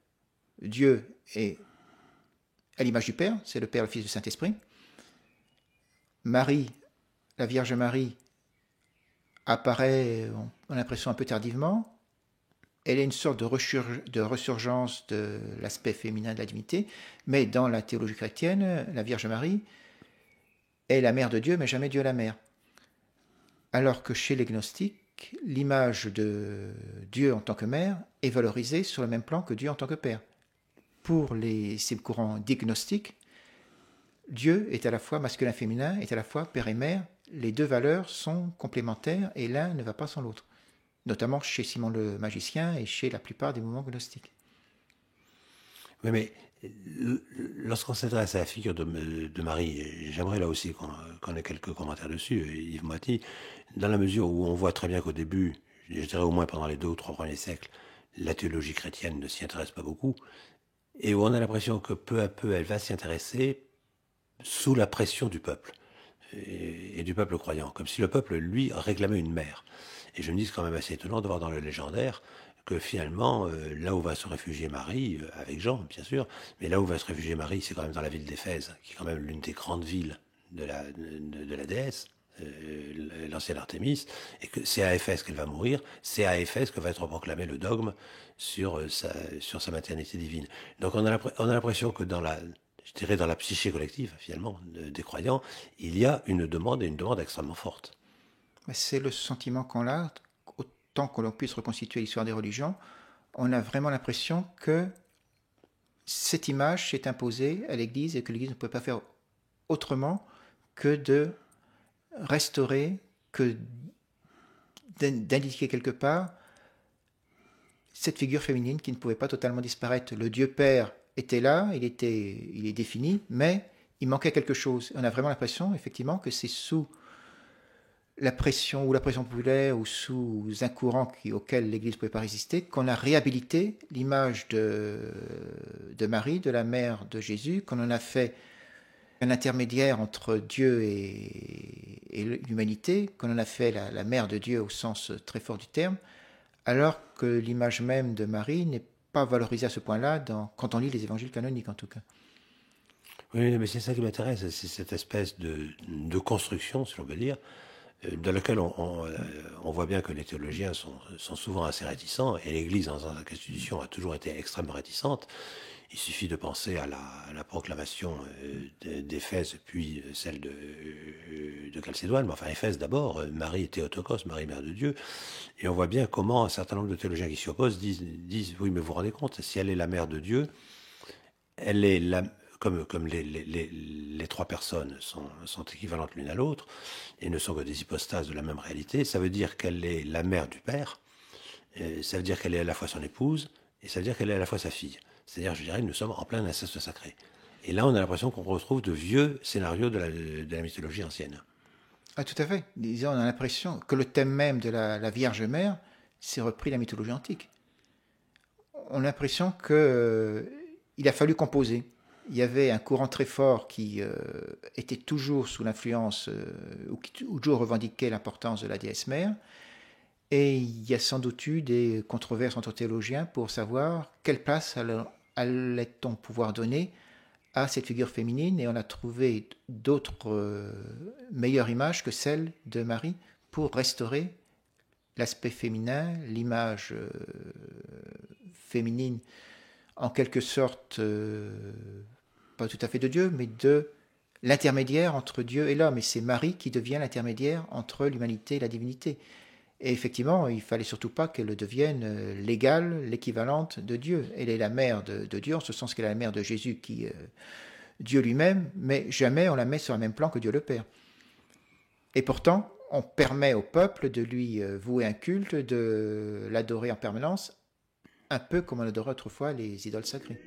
S5: Dieu est à l'image du Père, c'est le Père, le Fils, le Saint-Esprit. Marie, la Vierge Marie, apparaît, on a l'impression un peu tardivement. Elle est une sorte de ressurgence de l'aspect féminin de la divinité, mais dans la théologie chrétienne, la Vierge Marie est la mère de Dieu, mais jamais Dieu la mère. Alors que chez les gnostiques, l'image de Dieu en tant que mère est valorisée sur le même plan que Dieu en tant que père. Pour ces courants dignostiques, Dieu est à la fois masculin et féminin, est à la fois père et mère. Les deux valeurs sont complémentaires et l'un ne va pas sans l'autre, notamment chez Simon le magicien et chez la plupart des mouvements gnostiques.
S3: Oui, mais lorsqu'on s'intéresse à la figure de Marie, j'aimerais là aussi qu'on ait quelques commentaires dessus, Yves Moiti, dans la mesure où on voit très bien qu'au début, je dirais au moins pendant les 2 ou 3 premiers siècles, la théologie chrétienne ne s'y intéresse pas beaucoup, et où on a l'impression que peu à peu elle va s'y intéresser sous la pression du peuple, et du peuple croyant, comme si le peuple, lui, réclamait une mère. Et je me dis que c'est quand même assez étonnant de voir dans le légendaire que finalement, là où va se réfugier Marie, avec Jean, bien sûr, mais là où va se réfugier Marie, c'est quand même dans la ville d'Éphèse, qui est quand même l'une des grandes villes de la déesse, l'ancienne Artémis, et que c'est à Éphèse qu'elle va mourir, c'est à Éphèse que va être proclamé le dogme sur sa maternité divine. Donc on a l'impression que dans la psyché collective, finalement, des croyants, il y a une demande, et une demande extrêmement forte.
S5: C'est le sentiment qu'on a, autant que l'on puisse reconstituer l'histoire des religions, on a vraiment l'impression que cette image s'est imposée à l'Église et que l'Église ne pouvait pas faire autrement que de restaurer, que d'indiquer quelque part cette figure féminine qui ne pouvait pas totalement disparaître. Le Dieu Père était là, il est défini, mais il manquait quelque chose. On a vraiment l'impression, effectivement, que c'est sous la pression populaire ou sous un courant auquel l'Église ne pouvait pas résister, qu'on a réhabilité l'image de Marie, de la mère de Jésus, qu'on en a fait un intermédiaire entre Dieu et l'humanité, qu'on en a fait la mère de Dieu au sens très fort du terme, alors que l'image même de Marie n'est pas valorisée à ce point-là quand on lit les évangiles canoniques en tout cas.
S3: Oui, mais c'est ça qui m'intéresse, c'est cette espèce de construction, si l'on veut dire, dans laquelle on voit bien que les théologiens sont souvent assez réticents, et l'Église, dans sa constitution, a toujours été extrêmement réticente. Il suffit de penser à la proclamation d'Éphèse, puis celle de Chalcédoine, mais enfin Éphèse d'abord, Marie Théotokos, Marie Mère de Dieu, et on voit bien comment un certain nombre de théologiens qui s'y opposent disent oui, mais vous vous rendez compte, si elle est la Mère de Dieu, elle est comme les 3 personnes sont équivalentes l'une à l'autre et ne sont que des hypostases de la même réalité, ça veut dire qu'elle est la mère du Père, ça veut dire qu'elle est à la fois son épouse, et ça veut dire qu'elle est à la fois sa fille. C'est-à-dire, je dirais, nous sommes en plein inceste sacré. Et là, on a l'impression qu'on retrouve de vieux scénarios de la mythologie ancienne.
S5: Ah, tout à fait. Disons, on a l'impression que le thème même de la Vierge Mère s'est repris de la mythologie antique. On a l'impression qu'il a fallu composer. Il y avait un courant très fort qui était toujours sous l'influence, ou qui toujours revendiquait l'importance de la déesse mère. Et il y a sans doute eu des controverses entre théologiens pour savoir quelle place allait-on pouvoir donner à cette figure féminine. Et on a trouvé d'autres meilleures images que celle de Marie pour restaurer l'aspect féminin, l'image féminine, en quelque sorte, pas tout à fait de Dieu, mais de l'intermédiaire entre Dieu et l'homme. Et c'est Marie qui devient l'intermédiaire entre l'humanité et la divinité. Et effectivement, il ne fallait surtout pas qu'elle devienne l'égale, l'équivalente de Dieu. Elle est la mère de Dieu, en ce sens qu'elle est la mère de Jésus, qui est Dieu lui-même, mais jamais on la met sur le même plan que Dieu le Père. Et pourtant, on permet au peuple de lui vouer un culte, de l'adorer en permanence, un peu comme on adorait autrefois les idoles sacrées.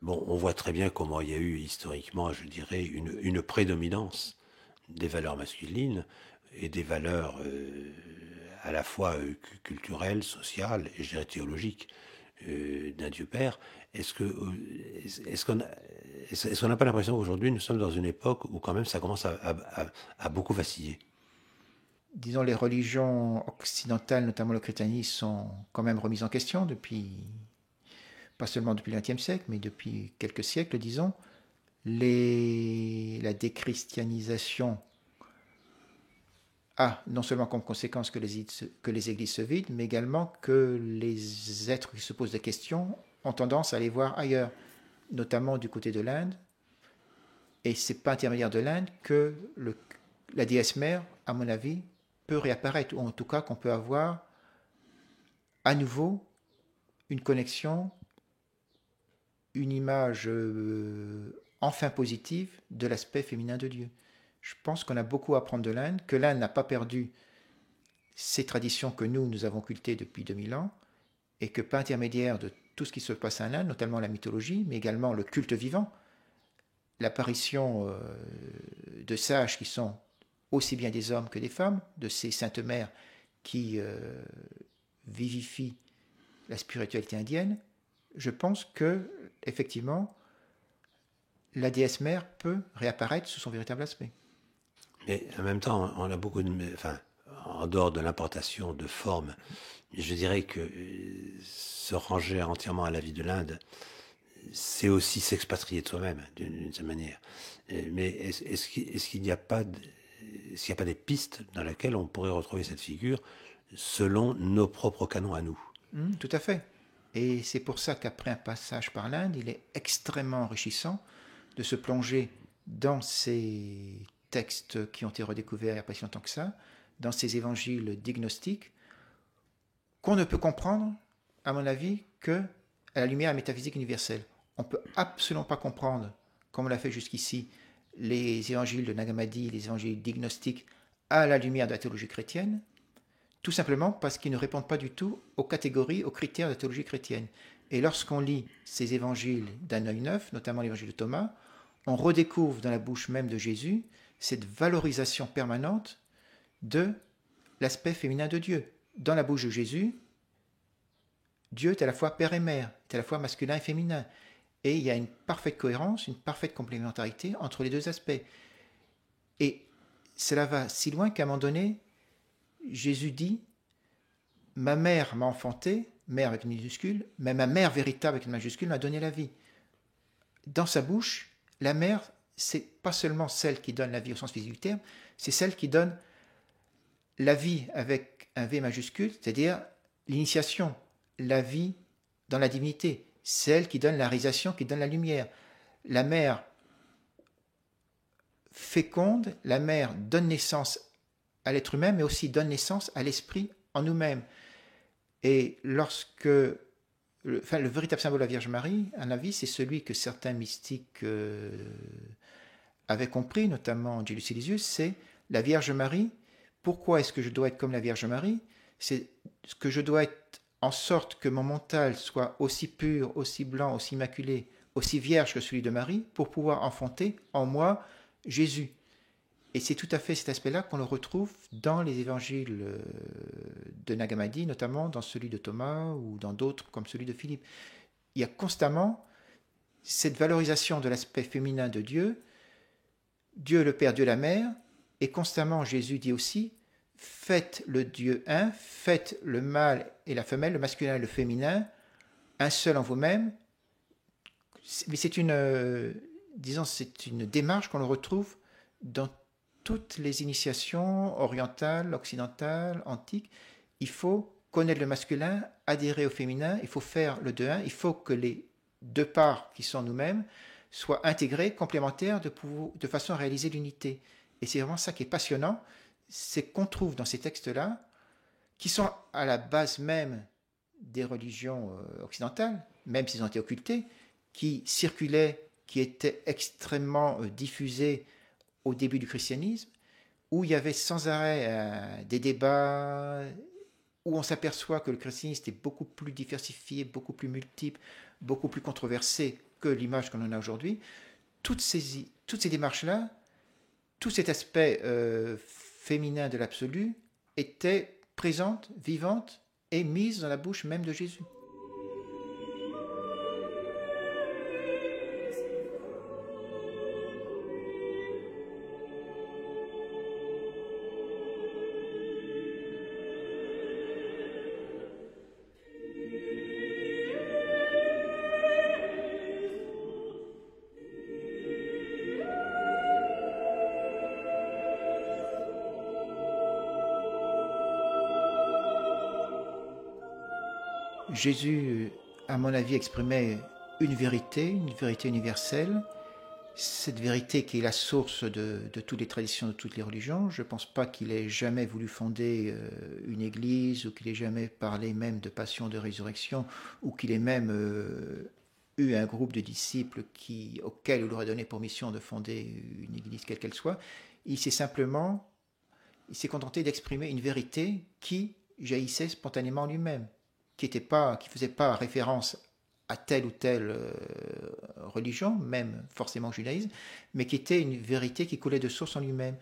S3: Bon, on voit très bien comment il y a eu historiquement, je dirais, une prédominance des valeurs masculines et des valeurs à la fois culturelles, sociales et je dirais théologiques d'un Dieu Père. Est-ce qu'on n'a pas l'impression qu'aujourd'hui nous sommes dans une époque où quand même ça commence à beaucoup vaciller?
S5: disons, les religions occidentales, notamment le christianisme, sont quand même remises en question pas seulement depuis le XXe siècle, mais depuis quelques siècles, disons. La déchristianisation a non seulement comme conséquence que les églises se vident, mais également que les êtres qui se posent des questions ont tendance à aller voir ailleurs, notamment du côté de l'Inde. Et c'est pas intermédiaire de l'Inde que la déesse mère, à mon avis, peut réapparaître, ou en tout cas qu'on peut avoir à nouveau une connexion, une image enfin positive de l'aspect féminin de Dieu. Je pense qu'on a beaucoup à apprendre de l'Inde, que l'Inde n'a pas perdu ces traditions que nous avons cultées depuis 2000 ans, et que par intermédiaire de tout ce qui se passe en Inde, notamment la mythologie, mais également le culte vivant, l'apparition de sages qui sont aussi bien des hommes que des femmes, de ces saintes mères qui vivifient la spiritualité indienne, je pense que, effectivement, la déesse mère peut réapparaître sous son véritable aspect.
S3: Mais en même temps, on a beaucoup de... Enfin, en dehors de l'importation de formes, je dirais que se ranger entièrement à la vie de l'Inde, c'est aussi s'expatrier de soi-même, d'une certaine manière. Mais est-ce qu'il n'y a pas des pistes dans lesquelles on pourrait retrouver cette figure selon nos propres canons à nous?
S5: Tout à fait. Et c'est pour ça qu'après un passage par l'Inde, il est extrêmement enrichissant de se plonger dans ces textes qui ont été redécouverts il n'y a pas si longtemps que ça, dans ces évangiles dignostiques, qu'on ne peut comprendre, à mon avis, que à la lumière de la métaphysique universelle. On ne peut absolument pas comprendre, comme on l'a fait jusqu'ici, les évangiles de Nag Hammadi, les évangiles dignostiques, à la lumière de la théologie chrétienne, tout simplement parce qu'ils ne répondent pas du tout aux catégories, aux critères de la théologie chrétienne. Et lorsqu'on lit ces évangiles d'un œil neuf, notamment l'évangile de Thomas, on redécouvre dans la bouche même de Jésus cette valorisation permanente de l'aspect féminin de Dieu. Dans la bouche de Jésus, Dieu est à la fois père et mère, est à la fois masculin et féminin. Et il y a une parfaite cohérence, une parfaite complémentarité entre les deux aspects. Et cela va si loin qu'à un moment donné, Jésus dit « Ma mère m'a enfanté », mère avec une minuscule, mais ma mère véritable avec une majuscule m'a donné la vie. Dans sa bouche, la mère, c'est pas seulement celle qui donne la vie au sens physique du terme, c'est celle qui donne la vie avec un V majuscule, c'est-à-dire l'initiation, la vie dans la divinité, celle qui donne la réalisation, qui donne la lumière. La mère féconde, la mère donne naissance à l'être humain, mais aussi donne naissance à l'esprit en nous-mêmes. Et lorsque le véritable symbole de la Vierge Marie, à mon avis, c'est celui que certains mystiques avaient compris, notamment Angelus Silesius, c'est la Vierge Marie. Pourquoi est-ce que je dois être comme la Vierge Marie? C'est que je dois être en sorte que mon mental soit aussi pur, aussi blanc, aussi immaculé, aussi vierge que celui de Marie, pour pouvoir enfanter en moi Jésus. Et c'est tout à fait cet aspect-là qu'on le retrouve dans les évangiles de Nag Hammadi, notamment dans celui de Thomas ou dans d'autres comme celui de Philippe. Il y a constamment cette valorisation de l'aspect féminin de Dieu, Dieu le Père, Dieu la Mère, et constamment Jésus dit aussi « Faites le Dieu un, faites le mâle et la femelle, le masculin et le féminin, un seul en vous-même. » Mais c'est une démarche qu'on le retrouve dans toutes les initiations orientales, occidentales, antiques. Il faut connaître le masculin, adhérer au féminin, il faut faire le deux un, il faut que les deux parts qui sont nous-mêmes soient intégrées, complémentaires, de façon à réaliser l'unité. Et c'est vraiment ça qui est passionnant, c'est qu'on trouve dans ces textes-là, qui sont à la base même des religions occidentales, même s'ils ont été occultés, qui circulaient, qui étaient extrêmement diffusés au début du christianisme, où il y avait sans arrêt des débats, où on s'aperçoit que le christianisme est beaucoup plus diversifié, beaucoup plus multiple, beaucoup plus controversé que l'image qu'on en a aujourd'hui. Toutes ces démarches-là, tout cet aspect féminin de l'absolu était présente, vivante et mise dans la bouche même de Jésus. Jésus, à mon avis, exprimait une vérité universelle, cette vérité qui est la source de toutes les traditions, de toutes les religions. Je ne pense pas qu'il ait jamais voulu fonder une église, ou qu'il ait jamais parlé même de passion, de résurrection, ou qu'il ait même eu un groupe de disciples auquel il aurait donné pour mission de fonder une église, quelle qu'elle soit. Il s'est contenté d'exprimer une vérité qui jaillissait spontanément en lui-même, qui faisait pas référence à telle ou telle religion, même forcément judaïsme, mais qui était une vérité qui coulait de source en lui-même.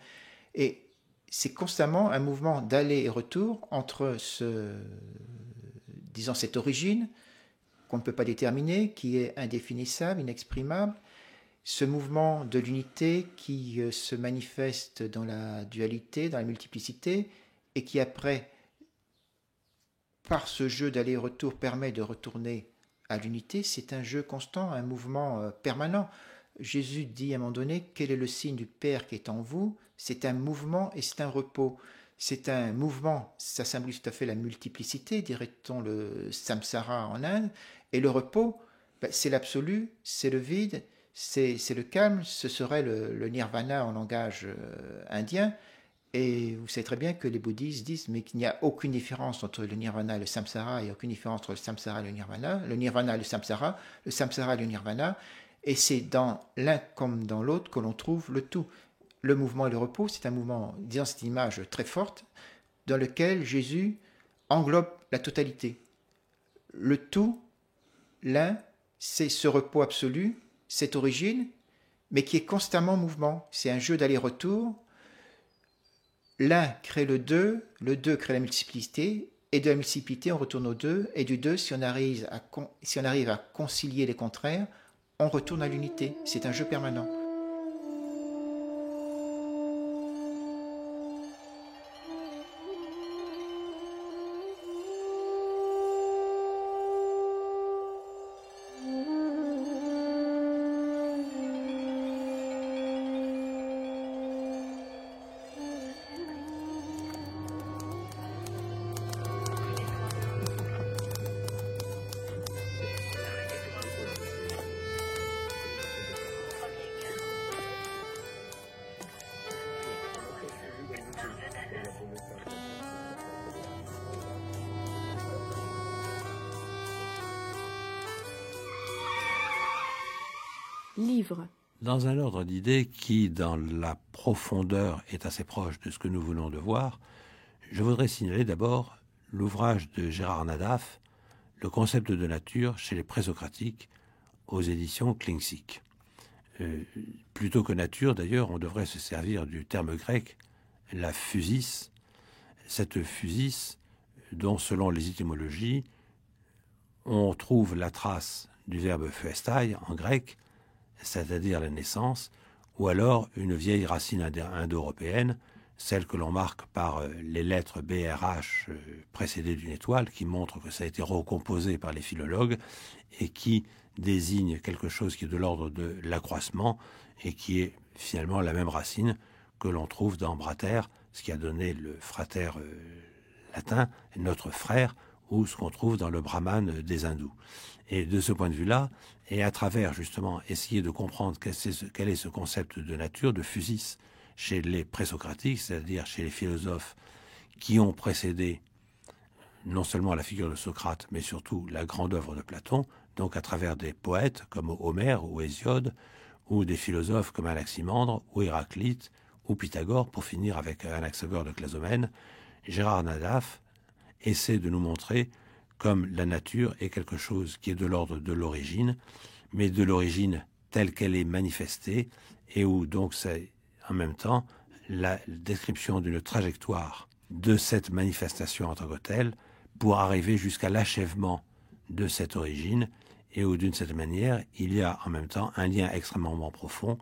S5: Et c'est constamment un mouvement d'aller et retour entre cette origine qu'on ne peut pas déterminer, qui est indéfinissable, inexprimable, ce mouvement de l'unité qui se manifeste dans la dualité, dans la multiplicité, et qui après, par ce jeu d'aller et retour, permet de retourner à l'unité. C'est un jeu constant, un mouvement permanent. Jésus dit à un moment donné, quel est le signe du Père qui est en vous? C'est un mouvement et c'est un repos. C'est un mouvement, ça symbolise tout à fait la multiplicité, dirait-on le samsara en Inde, et le repos, c'est l'absolu, c'est le vide, c'est le calme, ce serait le nirvana en langage indien. Et vous savez très bien que les bouddhistes disent mais qu'il n'y a aucune différence entre le nirvana et le samsara, il n'y a aucune différence entre le samsara et le nirvana et le samsara et le nirvana, et c'est dans l'un comme dans l'autre que l'on trouve le tout. Le mouvement et le repos, c'est un mouvement, disons cette image très forte, dans lequel Jésus englobe la totalité. Le tout, l'un, c'est ce repos absolu, cette origine, mais qui est constamment en mouvement. C'est un jeu d'aller-retour. L'un crée le deux crée la multiplicité, et de la multiplicité, on retourne au deux, et du deux, si on arrive à concilier les contraires, on retourne à l'unité. C'est un jeu permanent.
S1: Livre.
S3: Dans un ordre d'idées qui, dans la profondeur, est assez proche de ce que nous venons de voir, je voudrais signaler d'abord l'ouvrage de Gérard Nadaf, Le concept de nature chez les présocratiques, aux éditions Klingsik. Plutôt que nature, d'ailleurs, on devrait se servir du terme grec, la physis. Cette physis, dont, selon les étymologies, on trouve la trace du verbe phuestai en grec, c'est-à-dire la naissance, ou alors une vieille racine indo-européenne, celle que l'on marque par les lettres BRH précédées d'une étoile, qui montre que ça a été recomposé par les philologues, et qui désigne quelque chose qui est de l'ordre de l'accroissement, et qui est finalement la même racine que l'on trouve dans Brater, ce qui a donné le frater latin, notre frère, ou ce qu'on trouve dans le brahman des hindous. Et de ce point de vue-là, et à travers justement essayer de comprendre quel est ce concept de nature, de physis, chez les présocratiques, c'est-à-dire chez les philosophes qui ont précédé non seulement la figure de Socrate, mais surtout la grande œuvre de Platon, donc à travers des poètes comme Homère ou Hésiode, ou des philosophes comme Anaximandre ou Héraclite ou Pythagore, pour finir avec Anaxagore de Clazomène, Gérard Nadaf essaie de nous montrer comme la nature est quelque chose qui est de l'ordre de l'origine, mais de l'origine telle qu'elle est manifestée, et où donc c'est en même temps la description d'une trajectoire de cette manifestation en tant que telle pour arriver jusqu'à l'achèvement de cette origine, et où d'une certaine manière il y a en même temps un lien extrêmement profond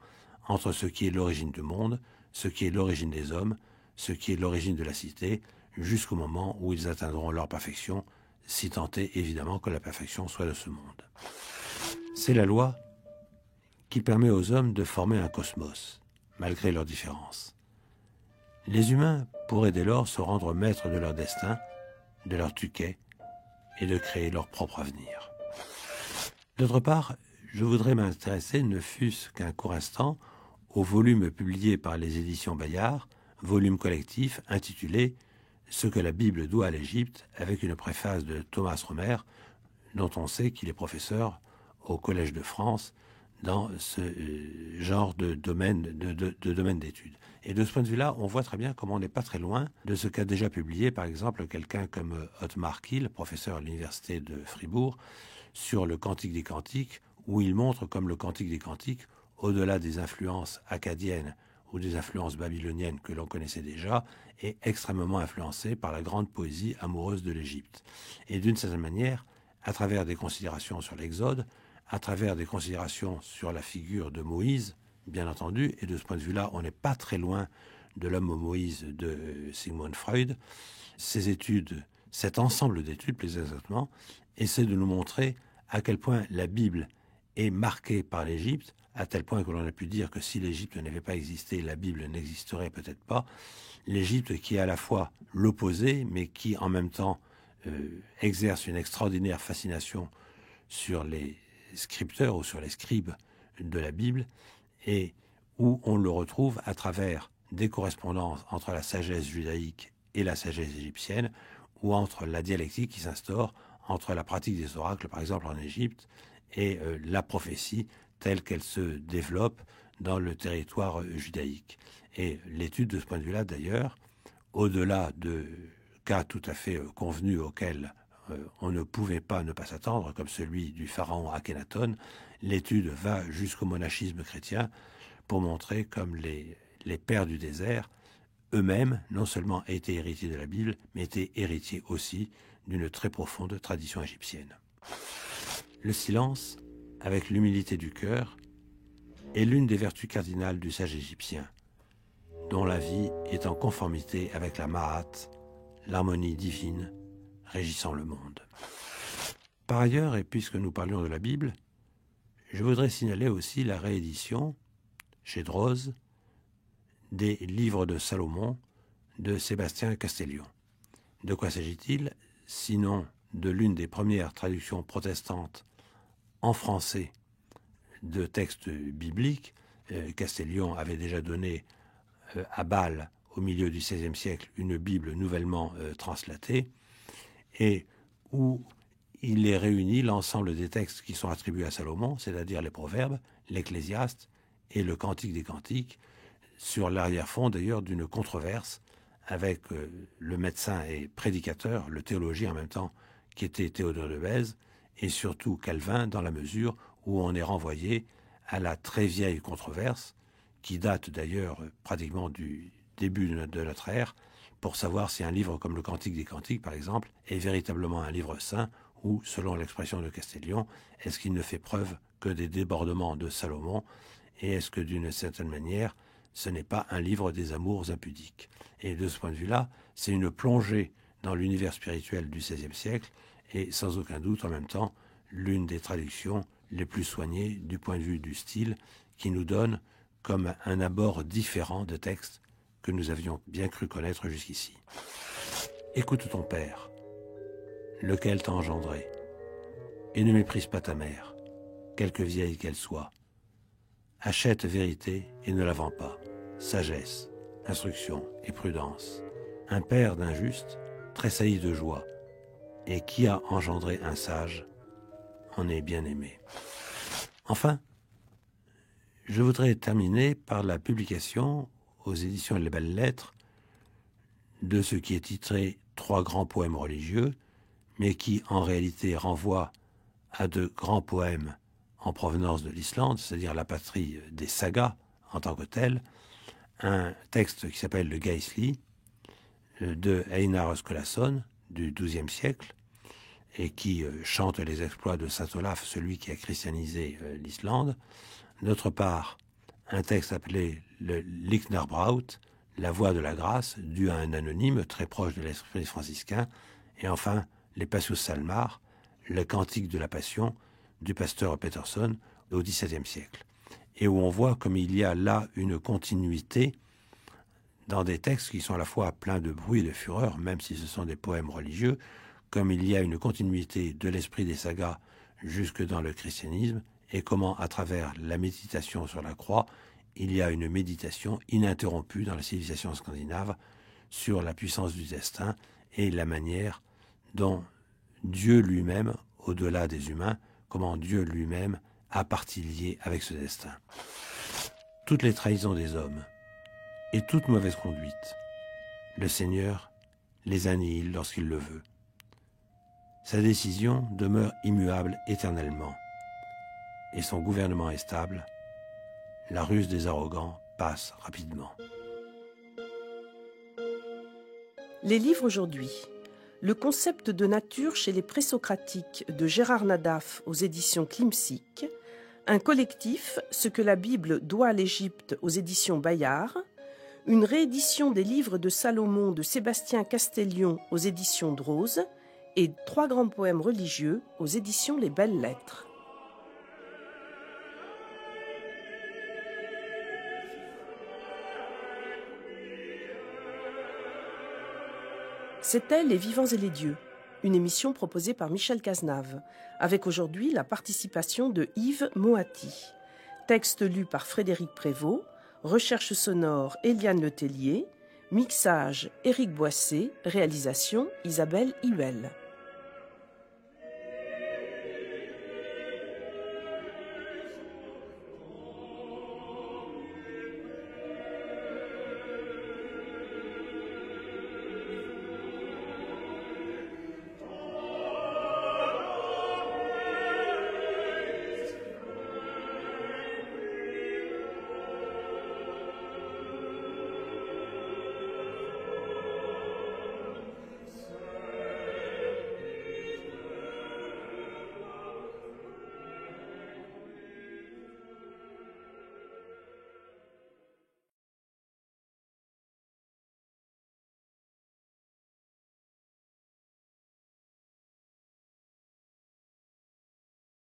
S3: entre ce qui est l'origine du monde, ce qui est l'origine des hommes, ce qui est l'origine de la cité, jusqu'au moment où ils atteindront leur perfection, si tant est évidemment que la perfection soit de ce monde. C'est la loi qui permet aux hommes de former un cosmos, malgré leurs différences. Les humains pourraient dès lors se rendre maîtres de leur destin, de leur tuquet et de créer leur propre avenir. D'autre part, je voudrais m'intéresser, ne fût-ce qu'un court instant, au volume publié par les éditions Bayard, volume collectif intitulé « Ce que la Bible doit à l'Égypte » avec une préface de Thomas Romer, dont on sait qu'il est professeur au Collège de France dans ce genre de domaine d'études. Et de ce point de vue-là, on voit très bien comment on n'est pas très loin de ce qu'a déjà publié, par exemple, quelqu'un comme Otmar Kiel, professeur à l'université de Fribourg, sur le Cantique des Cantiques, où il montre comme le Cantique des Cantiques, au-delà des influences acadiennes ou des influences babyloniennes que l'on connaissait déjà, est extrêmement influencé par la grande poésie amoureuse de l'Égypte. Et d'une certaine manière, à travers des considérations sur l'Exode, à travers des considérations sur la figure de Moïse, bien entendu, et de ce point de vue-là, on n'est pas très loin de l'homme Moïse de Sigmund Freud. Ces études, cet ensemble d'études, plus exactement, essaie de nous montrer à quel point la Bible est marquée par l'Égypte, à tel point que l'on a pu dire que si l'Égypte n'avait pas existé, la Bible n'existerait peut-être pas. L'Égypte qui est à la fois l'opposé, mais qui en même temps exerce une extraordinaire fascination sur les scripteurs ou sur les scribes de la Bible, et où on le retrouve à travers des correspondances entre la sagesse judaïque et la sagesse égyptienne, ou entre la dialectique qui s'instaure entre la pratique des oracles, par exemple en Égypte, et la prophétie telle qu'elle se développe dans le territoire judaïque. Et l'étude de ce point de vue-là, d'ailleurs, au-delà de cas tout à fait convenus auxquels on ne pouvait pas ne pas s'attendre, comme celui du pharaon Akhenaton, l'étude va jusqu'au monachisme chrétien pour montrer comme les pères du désert eux-mêmes, non seulement étaient héritiers de la Bible, mais étaient héritiers aussi d'une très profonde tradition égyptienne. Le silence, avec l'humilité du cœur, est l'une des vertus cardinales du sage égyptien, dont la vie est en conformité avec la Ma'at, l'harmonie divine régissant le monde. Par ailleurs, et puisque nous parlions de la Bible, je voudrais signaler aussi la réédition, chez Droz, des livres de Salomon de Sébastien Castellion. De quoi s'agit-il? Sinon de l'une des premières traductions protestantes en français de textes bibliques. Castellion avait déjà donné à Bâle, au milieu du XVIe siècle, une Bible nouvellement translatée, et où il est réuni l'ensemble des textes qui sont attribués à Salomon, c'est-à-dire les Proverbes, l'Ecclésiaste et le Cantique des Cantiques, sur l'arrière-fond d'ailleurs d'une controverse avec le médecin et prédicateur, le théologien en même temps, qui était Théodore de Bèze, et surtout Calvin, dans la mesure où on est renvoyé à la très vieille controverse, qui date d'ailleurs pratiquement du début de notre ère, pour savoir si un livre comme le Cantique des Cantiques, par exemple, est véritablement un livre saint, ou, selon l'expression de Castellion, est-ce qu'il ne fait preuve que des débordements de Salomon, et est-ce que, d'une certaine manière, ce n'est pas un livre des amours impudiques. Et de ce point de vue-là, c'est une plongée dans l'univers spirituel du XVIe siècle, et sans aucun doute, en même temps, l'une des traductions les plus soignées du point de vue du style, qui nous donne comme un abord différent de textes que nous avions bien cru connaître jusqu'ici. Écoute ton père, lequel t'a engendré, et ne méprise pas ta mère, quelque vieille qu'elle soit. Achète vérité et ne la vends pas, sagesse, instruction et prudence. Un père d'injuste tressaillit de joie, et qui a engendré un sage en est bien aimé. Enfin, je voudrais terminer par la publication aux éditions Les Belles Lettres de ce qui est titré « 3 grands poèmes religieux », mais qui en réalité renvoie à de grands poèmes en provenance de l'Islande, c'est-à-dire la patrie des sagas en tant que telle, un texte qui s'appelle le Geistli de Einar Skulason du XIIe siècle, et qui chante les exploits de saint Olaf, celui qui a christianisé l'Islande. D'autre part, un texte appelé le Líknarbraut, la voix de la grâce, dû à un anonyme très proche de l'esprit franciscain, et enfin les Passus Salmar, le cantique de la Passion du pasteur Peterson au XVIIe siècle, et où on voit comme il y a là une continuité dans des textes qui sont à la fois pleins de bruit et de fureur, même si ce sont des poèmes religieux, comme il y a une continuité de l'esprit des sagas jusque dans le christianisme, et comment, à travers la méditation sur la croix, il y a une méditation ininterrompue dans la civilisation scandinave sur la puissance du destin et la manière dont Dieu lui-même, au-delà des humains, comment Dieu lui-même a partie liée avec ce destin. Toutes les trahisons des hommes et toute mauvaise conduite, le Seigneur les annihile lorsqu'il le veut. Sa décision demeure immuable éternellement, et son gouvernement est stable. La ruse des arrogants passe rapidement.
S2: Les livres aujourd'hui. Le concept de nature chez les présocratiques de Gérard Nadaf aux éditions Klimsik. Un collectif, ce que la Bible doit à l'Égypte aux éditions Bayard. Une réédition des livres de Salomon de Sébastien Castellion aux éditions Drose. Et 3 grands poèmes religieux aux éditions Les Belles Lettres. C'était Les Vivants et les Dieux, une émission proposée par Michel Cazenave, avec aujourd'hui la participation de Yves Moati. Texte lu par Frédéric Prévost, recherche sonore Eliane Letellier, mixage Éric Boissé, réalisation Isabelle Huel.